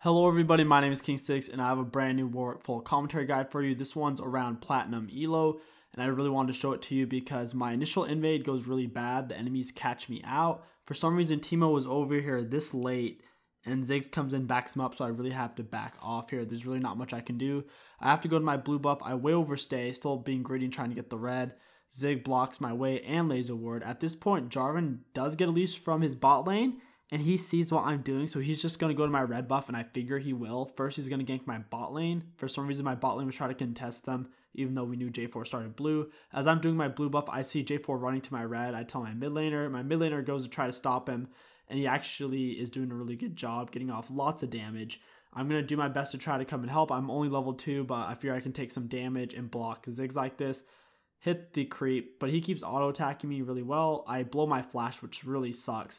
Hello everybody, my name is KingStix and I have a brand new Warwick full commentary guide for you. This one's around Platinum Elo and I really wanted to show it to you because my initial invade goes really bad. The enemies catch me out. For some reason Teemo was over here this late and Ziggs comes in, backs him up, so I really have to back off here. There's really not much I can do. I have to go to my blue buff. I way overstay, still being greedy and trying to get the red. Zig blocks my way and laser ward. At this point Jarvan does get a leash from his bot lane and he sees what I'm doing, so he's just going to go to my red buff, and I figure he will. First, he's going to gank my bot lane. For some reason, my bot lane was trying to contest them, even though we knew J4 started blue. As I'm doing my blue buff, I see J4 running to my red. I tell my mid laner. My mid laner goes to try to stop him, and he actually is doing a really good job getting off lots of damage. I'm going to do my best to try to come and help. I'm only level 2, but I figure I can take some damage and block Ziggs like this. Hit the creep, but he keeps auto-attacking me really well. I blow my flash, which really sucks.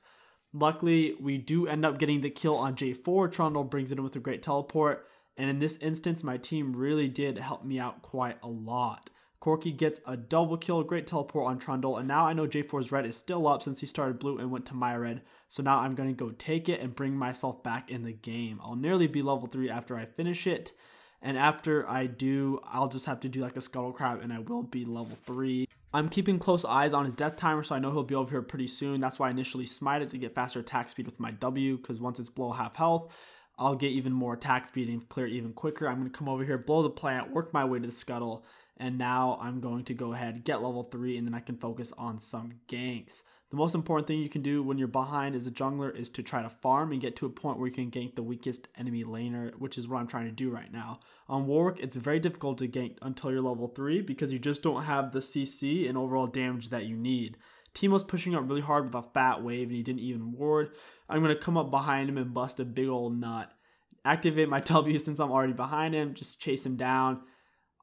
Luckily, we do end up getting the kill on J4. Trundle brings it in with a great teleport. And in this instance, my team really did help me out quite a lot. Corki gets a double kill, great teleport on Trundle. And now I know J4's red is still up since he started blue and went to my red. So now I'm going to go take it and bring myself back in the game. I'll nearly be level 3 after I finish it. And after I do, I'll just have to do like a scuttle crab and I will be level 3. I'm keeping close eyes on his death timer, so I know he'll be over here pretty soon. That's why I initially smite it to get faster attack speed with my W, because once it's below half health, I'll get even more attack speed and clear it even quicker. I'm going to come over here, blow the plant, work my way to the scuttle, and now I'm going to go ahead, get level 3, and then I can focus on some ganks. The most important thing you can do when you're behind as a jungler is to try to farm and get to a point where you can gank the weakest enemy laner, which is what I'm trying to do right now. On Warwick, it's very difficult to gank until you're level 3 because you just don't have the CC and overall damage that you need. Teemo's pushing up really hard with a fat wave and he didn't even ward. I'm going to come up behind him and bust a big old nut. Activate my W since I'm already behind him, just chase him down.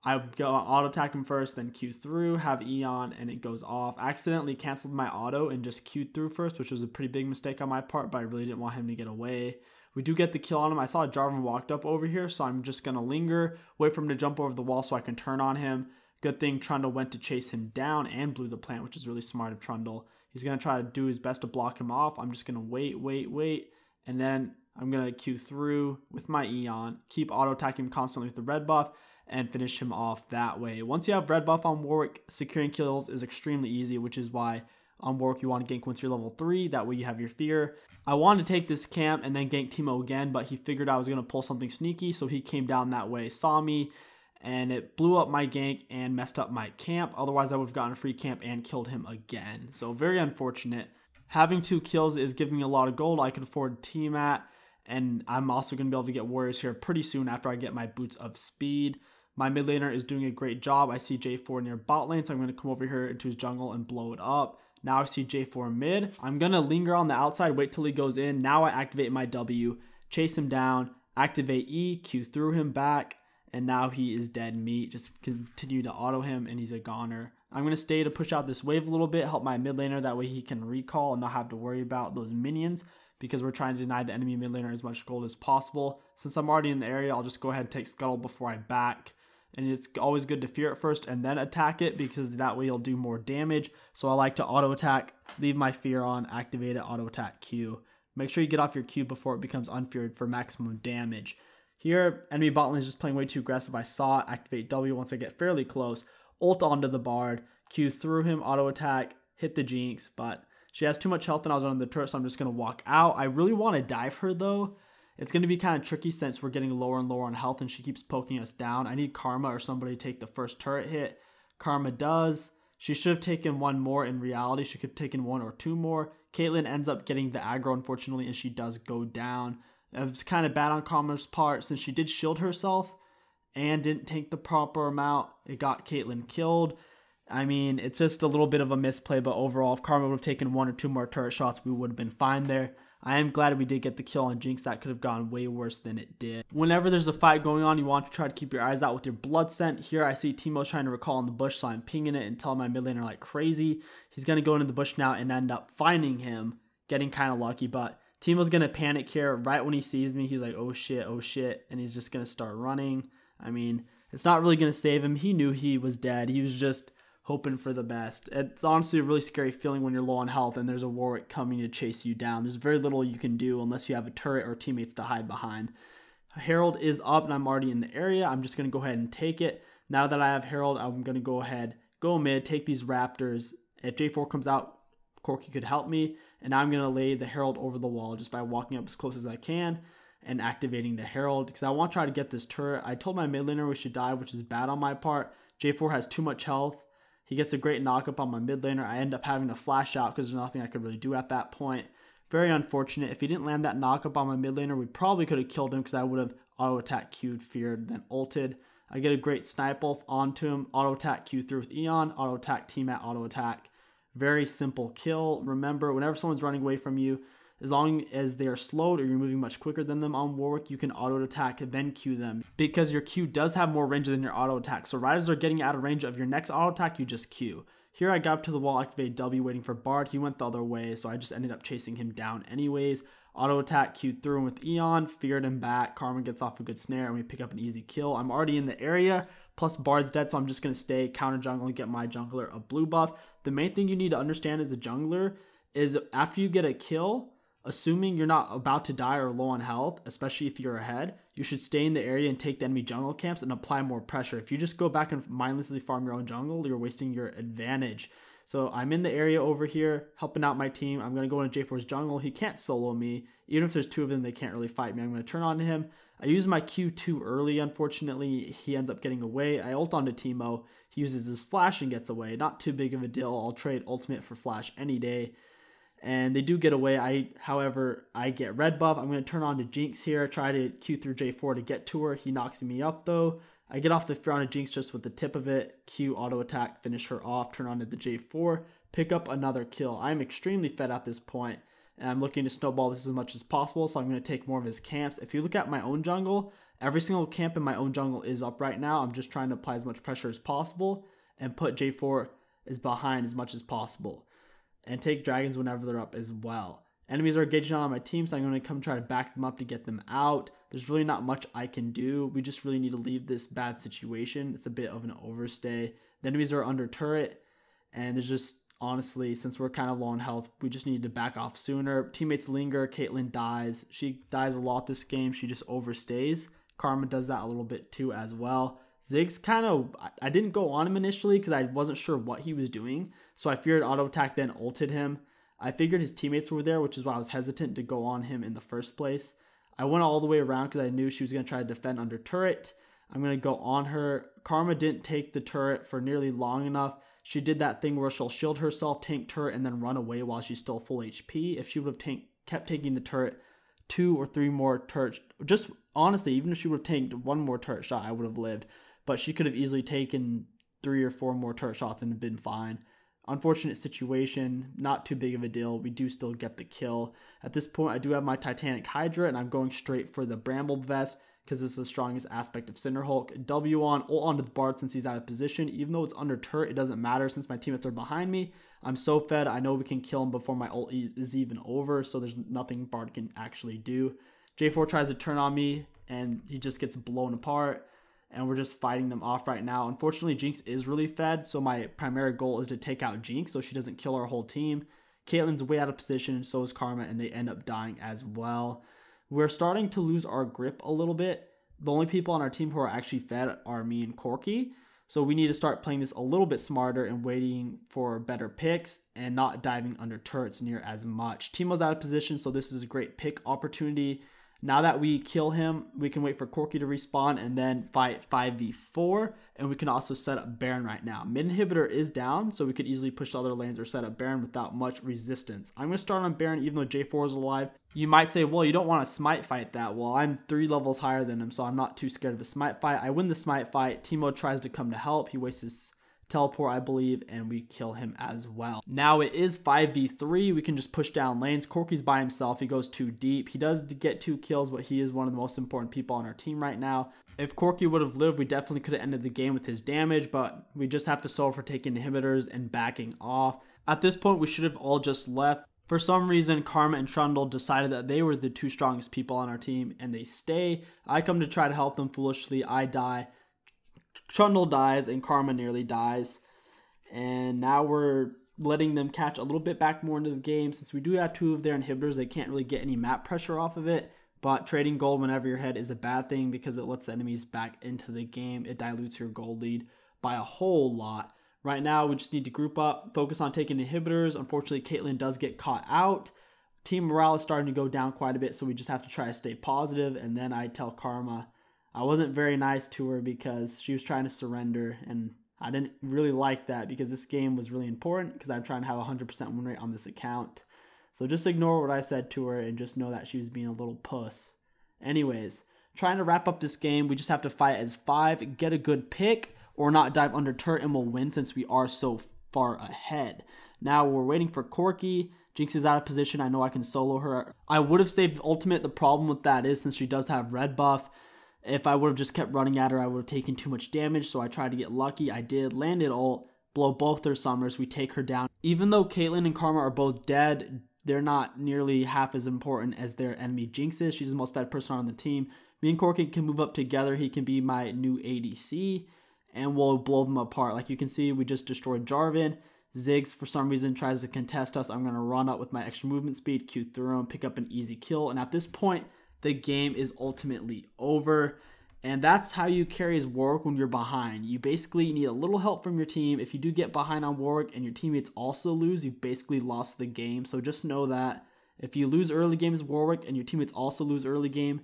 I go auto attack him first, then Q through, have Eon, and it goes off. I accidentally canceled my auto and just Q'd through first, which was a pretty big mistake on my part, but I really didn't want him to get away. We do get the kill on him. I saw Jarvan walked up over here, so I'm just going to linger, wait for him to jump over the wall so I can turn on him. Good thing Trundle went to chase him down and blew the plant, which is really smart of Trundle. He's going to try to do his best to block him off. I'm just going to wait, and then I'm going to Q through with my Eon, keep auto attacking him constantly with the red buff, and finish him off that way. Once you have red buff on Warwick, securing kills is extremely easy, which is why on Warwick you want to gank once you're level 3, that way you have your fear. I wanted to take this camp and then gank Teemo again, but he figured I was going to pull something sneaky, so he came down that way, saw me, and it blew up my gank and messed up my camp. Otherwise I would have gotten a free camp and killed him again. So very unfortunate. Having 2 kills is giving me a lot of gold I could afford team at, and I'm also going to be able to get warriors here pretty soon after I get my boots of speed. My mid laner is doing a great job. I see J4 near bot lane, so I'm going to come over here into his jungle and blow it up. Now I see J4 mid. I'm going to linger on the outside, wait till he goes in. Now I activate my W, chase him down, activate E, Q through him back, and now he is dead meat. Just continue to auto him, and he's a goner. I'm going to stay to push out this wave a little bit, help my mid laner. That way he can recall and not have to worry about those minions, because we're trying to deny the enemy mid laner as much gold as possible. Since I'm already in the area, I'll just go ahead and take scuttle before I back. And it's always good to fear it first and then attack it, because that way you'll do more damage. So I like to auto attack, leave my fear on, activate it, auto attack Q. Make sure you get off your Q before it becomes unfeared for maximum damage. Here, enemy bot lane is just playing way too aggressive. I saw it, activate W once I get fairly close, ult onto the Bard, Q through him, auto attack, hit the Jinx, but she has too much health and I was on the turret, so I'm just going to walk out. I really want to dive her though. It's going to be kind of tricky since we're getting lower and lower on health and she keeps poking us down. I need Karma or somebody to take the first turret hit. Karma does. She should have taken one more in reality. She could have taken 1 or 2 more. Caitlyn ends up getting the aggro, unfortunately, and she does go down. It was kind of bad on Karma's part since she did shield herself and didn't take the proper amount. It got Caitlyn killed. I mean, it's just a little bit of a misplay, but overall, if Karma would have taken 1 or 2 more turret shots, we would have been fine there. I am glad we did get the kill on Jinx. That could have gone way worse than it did. Whenever there's a fight going on, you want to try to keep your eyes out with your blood scent. Here I see Teemo's trying to recall in the bush, so I'm pinging it and telling my mid laner like crazy. He's going to go into the bush now and end up finding him, getting kind of lucky, but Teemo's going to panic here. Right when he sees me, he's like, oh shit, and he's just going to start running. I mean, it's not really going to save him. He knew he was dead. He was just hoping for the best. It's honestly a really scary feeling when you're low on health and there's a Warwick coming to chase you down. There's very little you can do unless you have a turret or teammates to hide behind. Herald is up and I'm already in the area. I'm just going to go ahead and take it. Now that I have Herald, I'm going to go ahead, go mid, take these Raptors. If J4 comes out, Corki could help me. And now I'm going to lay the Herald over the wall just by walking up as close as I can and activating the Herald because I want to try to get this turret. I told my mid laner we should dive, which is bad on my part. J4 has too much health. He gets a great knock up on my mid laner. I end up having to flash out because there's nothing I could really do at that point. Very unfortunate. If he didn't land that knock up on my mid laner, we probably could have killed him because I would have auto attack Q'd, feared, then ulted. I get a great snipe off onto him, auto attack Q through with Eon, auto attack team at auto attack. Very simple kill. Remember, whenever someone's running away from you, as long as they are slowed or you're moving much quicker than them on Warwick, you can auto attack and then Q them because your Q does have more range than your auto attack. So right as they're getting out of range of your next auto attack, you just Q. Here I got up to the wall, activated W, waiting for Bard. He went the other way, so I just ended up chasing him down anyways. Auto attack Q through him with Eon, feared him back. Karma gets off a good snare, and we pick up an easy kill. I'm already in the area, plus Bard's dead, so I'm just going to stay counter jungle and get my jungler a blue buff. The main thing you need to understand as a jungler is after you get a kill, assuming you're not about to die or low on health, especially if you're ahead, you should stay in the area and take the enemy jungle camps and apply more pressure. If you just go back and mindlessly farm your own jungle, you're wasting your advantage. So I'm in the area over here, helping out my team. I'm going to go into J4's jungle. He can't solo me. Even if there's two of them, they can't really fight me. I'm going to turn on to him. I use my Q too early, unfortunately. He ends up getting away. I ult onto Teemo. He uses his flash and gets away. Not too big of a deal. I'll trade ultimate for flash any day. And they do get away. However, I get red buff. I'm going to turn on to Jinx here. Try to Q through J4 to get to her. He knocks me up though. I get off the fear on a Jinx just with the tip of it. Q auto attack, finish her off, turn on to the J4, pick up another kill. I'm extremely fed at this point, and I'm looking to snowball this as much as possible, so I'm going to take more of his camps. If you look at my own jungle, every single camp in my own jungle is up right now. I'm just trying to apply as much pressure as possible and put J4 as behind as much as possible. And take dragons whenever they're up as well. Enemies are engaging on my team, so I'm going to come try to back them up to get them out. There's really not much I can do. We just really need to leave this bad situation. It's a bit of an overstay. The enemies are under turret, and there's just, honestly, since we're kind of low on health, we just need to back off sooner. Teammates linger. Caitlyn dies. She dies a lot this game. She just overstays. Karma does that a little bit too as well. Ziggs kind of, I didn't go on him initially because I wasn't sure what he was doing. So I feared auto attack, then ulted him. I figured his teammates were there, which is why I was hesitant to go on him in the first place. I went all the way around because I knew she was going to try to defend under turret. I'm going to go on her. Karma didn't take the turret for nearly long enough. She did that thing where she'll shield herself, tank turret, and then run away while she's still full HP. If she would have kept taking the turret 2 or 3 more turrets, just honestly, even if she would have tanked 1 more turret shot, I would have lived. But she could have easily taken 3 or 4 more turret shots and been fine. Unfortunate situation, not too big of a deal. We do still get the kill. At this point, I do have my Titanic Hydra, and I'm going straight for the Bramble Vest because it's the strongest aspect of Cinderhulk. W on, ult onto the Bard since he's out of position. Even though it's under turret, it doesn't matter since my teammates are behind me. I'm so fed. I know we can kill him before my ult is even over, so there's nothing Bard can actually do. J4 tries to turn on me, and he just gets blown apart. And we're just fighting them off right now. Unfortunately, Jinx is really fed, so my primary goal is to take out Jinx so she doesn't kill our whole team. Caitlyn's way out of position, so is Karma, and they end up dying as well. We're starting to lose our grip a little bit. The only people on our team who are actually fed are me and Corki, so we need to start playing this a little bit smarter and waiting for better picks and not diving under turrets near as much. Teemo's out of position, so this is a great pick opportunity. Now that we kill him, we can wait for Corki to respawn and then fight 5v4. And we can also set up Baron right now. Mid inhibitor is down, so we could easily push other lanes or set up Baron without much resistance. I'm going to start on Baron even though J4 is alive. You might say, well, you don't want to smite fight that. Well, I'm 3 levels higher than him, so I'm not too scared of a smite fight. I win the smite fight. Teemo tries to come to help. He wastes his teleport, I believe, and we kill him as well. Now it is 5v3. We can just push down lanes. Corki's by himself. He goes too deep. He does get 2 kills, but he is one of the most important people on our team right now. If Corki would have lived, we definitely could have ended the game with his damage, but we just have to solve for taking inhibitors and backing off. At this point, we should have all just left. For some reason, Karma and Trundle decided that they were the 2 strongest people on our team, and they stay. I come to try to help them foolishly. I die. Trundle dies and Karma nearly dies, and now we're letting them catch a little bit back more into the game. Since we do have 2 of their inhibitors, they can't really get any map pressure off of it. But trading gold whenever you're ahead is a bad thing because it lets the enemies back into the game. It dilutes your gold lead by a whole lot. Right now, we just need to group up, focus on taking inhibitors. Unfortunately, Caitlyn does get caught out. Team morale is starting to go down quite a bit, so we just have to try to stay positive. And then I tell Karma I wasn't very nice to her because she was trying to surrender, and I didn't really like that because this game was really important because I'm trying to have a 100% win rate on this account. So just ignore what I said to her and just know that she was being a little puss. Anyways, trying to wrap up this game, we just have to fight as 5, get a good pick, or not dive under turret, and we'll win since we are so far ahead. Now we're waiting for Corki. Jinx is out of position. I know I can solo her. I would have saved ultimate. The problem with that is since she does have red buff, if I would have just kept running at her, I would have taken too much damage. So I tried to get lucky. I did. Landed ult. Blow both their summers. We take her down. Even though Caitlyn and Karma are both dead, they're not nearly half as important as their enemy Jinx is. She's the most fed person on the team. Me and Corki can move up together. He can be my new ADC. And we'll blow them apart. Like you can see, we just destroyed Jarvan. Ziggs, for some reason, tries to contest us. I'm going to run up with my extra movement speed, Q through him, pick up an easy kill. And at this point, the game is ultimately over. And that's how you carry as Warwick when you're behind. You basically need a little help from your team. If you do get behind on Warwick and your teammates also lose, you've basically lost the game. So just know that if you lose early game as Warwick and your teammates also lose early game,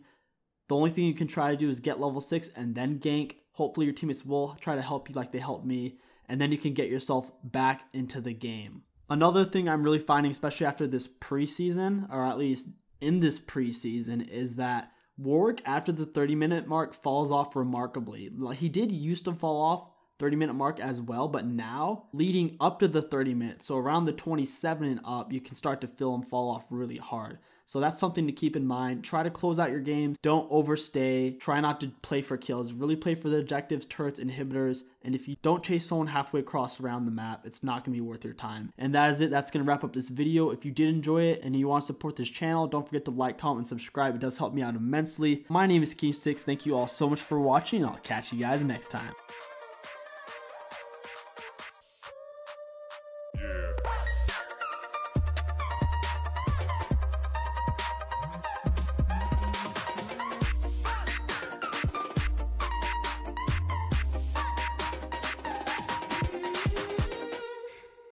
the only thing you can try to do is get level 6 and then gank. Hopefully your teammates will try to help you like they helped me, and then you can get yourself back into the game. Another thing I'm really finding, especially after this preseason, or at least in this preseason, is that Warwick after the 30-minute mark falls off remarkably. Like he did used to fall off 30-minute mark as well, but now leading up to the 30 minutes, so around the 27 and up, you can start to feel him fall off really hard. So that's something to keep in mind. Try to close out your games. Don't overstay. Try not to play for kills. Really play for the objectives, turrets, inhibitors. And if you don't chase someone halfway across around the map, it's not going to be worth your time. And that is it. That's going to wrap up this video. If you did enjoy it and you want to support this channel, don't forget to like, comment, and subscribe. It does help me out immensely. My name is KingStix. Thank you all so much for watching, and I'll catch you guys next time.